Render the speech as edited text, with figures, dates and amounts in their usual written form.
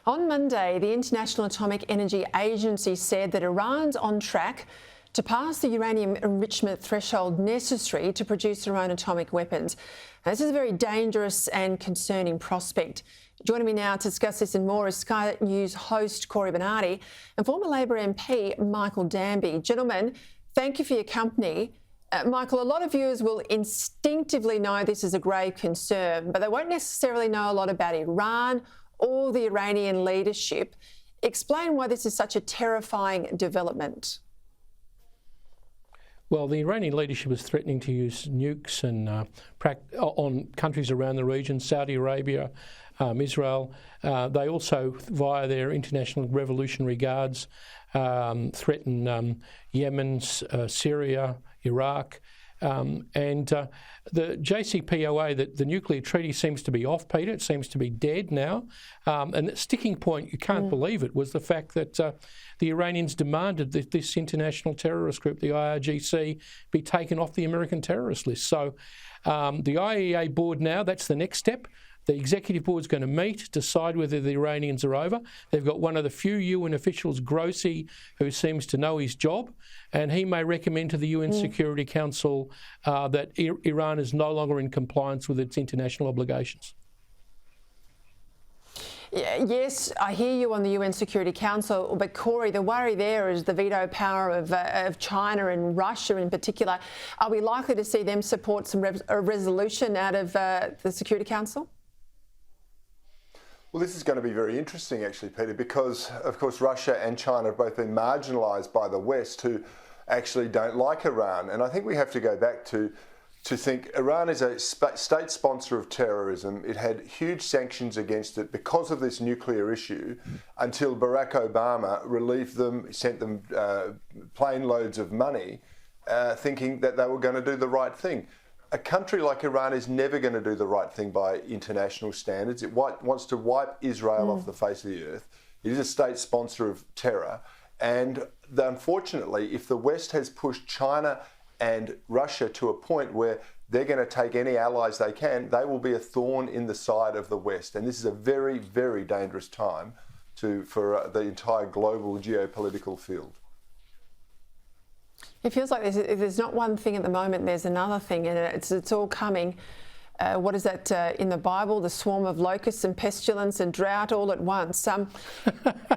On Monday, the International Atomic Energy Agency said that Iran's on track to pass the uranium enrichment threshold necessary to produce their own atomic weapons. Now, this is a very dangerous and concerning prospect. Joining me now to discuss this and more is Sky News host Cory Bernardi and former Labor MP Michael Danby. Gentlemen, thank you for your company. Michael, a lot of viewers will instinctively know this is a grave concern, but they won't necessarily know a lot about Iran or the Iranian leadership. Explain why this is such a terrifying development. Well, the Iranian leadership is threatening to use nukes and on countries around the region, Saudi Arabia, Israel. They also, via their International Revolutionary Guards, threaten Yemen, Syria, Iraq. The JCPOA, the nuclear treaty seems to be off, Peter. It seems to be dead now. And the sticking point, you can't believe it, was the fact that the Iranians demanded that this international terrorist group, the IRGC, be taken off the American terrorist list. So the IAEA board now, that's the next step. The executive board is going to meet, decide whether the Iranians are over. They've got one of the few UN officials, Grossi, who seems to know his job, and he may recommend to the UN Security Council that Iran is no longer in compliance with its international obligations. Yes, I hear you on the UN Security Council, but Cory, the worry there is the veto power of China and Russia in particular. Are we likely to see them support a resolution out of the Security Council? Well, this is going to be very interesting, actually, Peter, because, of course, Russia and China have both been marginalised by the West, who actually don't like Iran. And I think we have to go back to think Iran is a state sponsor of terrorism. It had huge sanctions against it because of this nuclear issue until Barack Obama relieved them, sent them plane loads of money, thinking that they were going to do the right thing. A country like Iran is never going to do the right thing by international standards. It wants to wipe Israel off the face of the earth. It is a state sponsor of terror. And unfortunately, if the West has pushed China and Russia to a point where they're going to take any allies they can, they will be a thorn in the side of the West. And this is a very, very dangerous time for the entire global geopolitical field. It feels like there's not one thing at the moment, there's another thing, and it's all coming. What is that in the Bible? The swarm of locusts and pestilence and drought all at once.